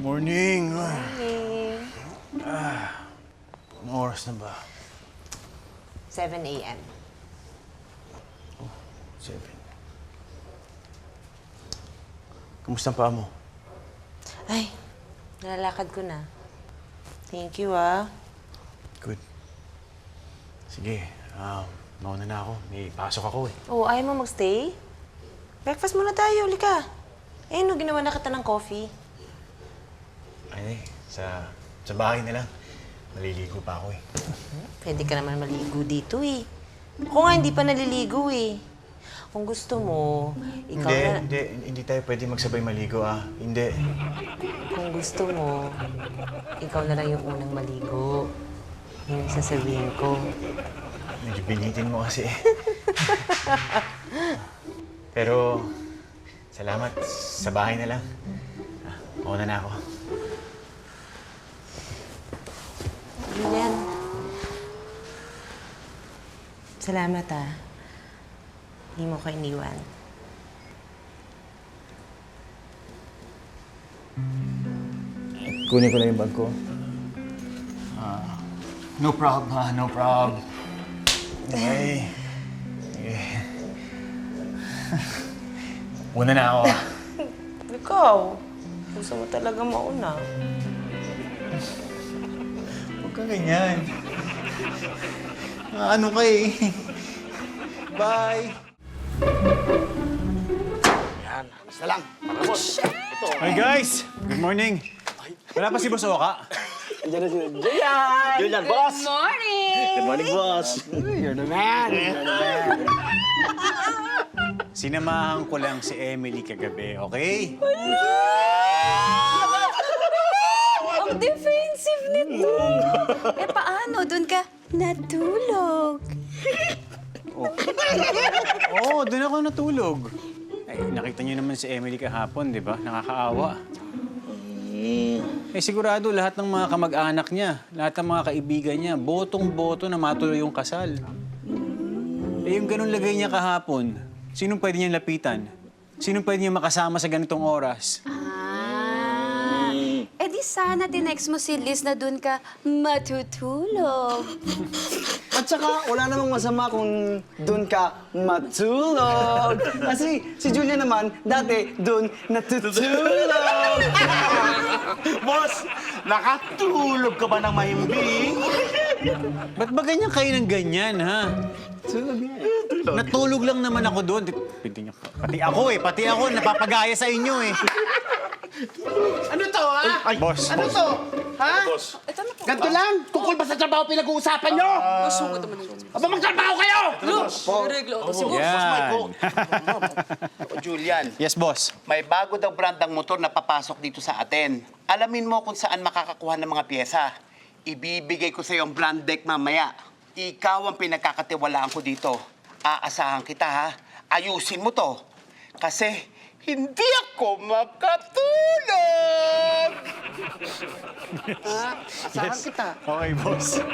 Morning. Morning. Anong oras na ba? 7 a.m. 7. Kamusta ang paa mo? Ay, nalalakad ko na. Thank you, ah. Good. Sige, mauna na ako. May pasok ako eh. Oh, ayaw mo magstay? Breakfast muna tayo, lika. Eh, no, ginawa na kita ng coffee. Ay, sa bahay na lang. Maliligo pa ako eh. Pwede ka naman maligo dito, eh. Ako nga, hindi pa naliligo, eh. Kung gusto mo, ikaw na... Hindi tayo pwede magsabay maligo Hindi. Kung gusto mo, ikaw na lang yung unang maligo. Yun ang sasabihin ko. Medyo binitin mo kasi. Pero, salamat. Sa bahay na lang. Mauna na ako. Julian. Salamat, Hindi mo ko iniwan. Kunin ko na yung bag ko. No problem, no problem. Okay. Okay. Una na ako, Ikaw, gusto mo talaga mauna. Huwag ka ganyan. Ano ka eh. Bye! Yan, alis na lang. Para boss. Ito. Hi guys! Good morning! Wala pa si Boss Oka? Andiyan na si Julian! Julian, boss! Good morning! Good morning, boss! You're the man! You're the man! Sinamahan ko lang si Emily kagabi, okay? Ang defensive nito! Eh, paano? Doon ka natulog. Oo, doon ako natulog. Ay, nakita niyo naman si Emily kahapon, di ba? Nakakaawa. Eh, sigurado lahat ng mga kamag-anak niya, lahat ng mga kaibigan niya, botong-boto na matuloy yung kasal. Eh, yung ganun lagay niya kahapon, sinong pwede niyang lapitan? Sinong pwede niyang makasama sa ganitong oras? Eh di sana tinext mo si Liz na doon ka matutulog. At saka, wala namang masama kung doon ka matulog. Kasi si Julian naman, dati doon natutulog. Boss, nakatulog ka ba ng mahimbing? Ba't ba ganyan kayo ng ganyan, ha? Tulog nga. Natulog lang naman ako doon. Pati ako, napapagaya sa inyo eh. Ano to, ha? Ay, boss, Ano boss. to? Ha? Ganito lang? Tungkol ba sa trabaho pinag-uusapan nyo? Aba, magtrabaho kayo! Yan. Julian, Yes, boss. may bago daw brand ng motor na papasok dito sa atin. Alamin mo kung saan makakakuha ng mga pyesa. Ibibigay ko sa iyo ang brand deck mamaya. Ikaw ang pinagkakatiwalaan ko dito. Aasahan kita, ha? Ayusin mo to. Kasi hindi ako makatulog! Ha? Asahan kita. Okay, boss.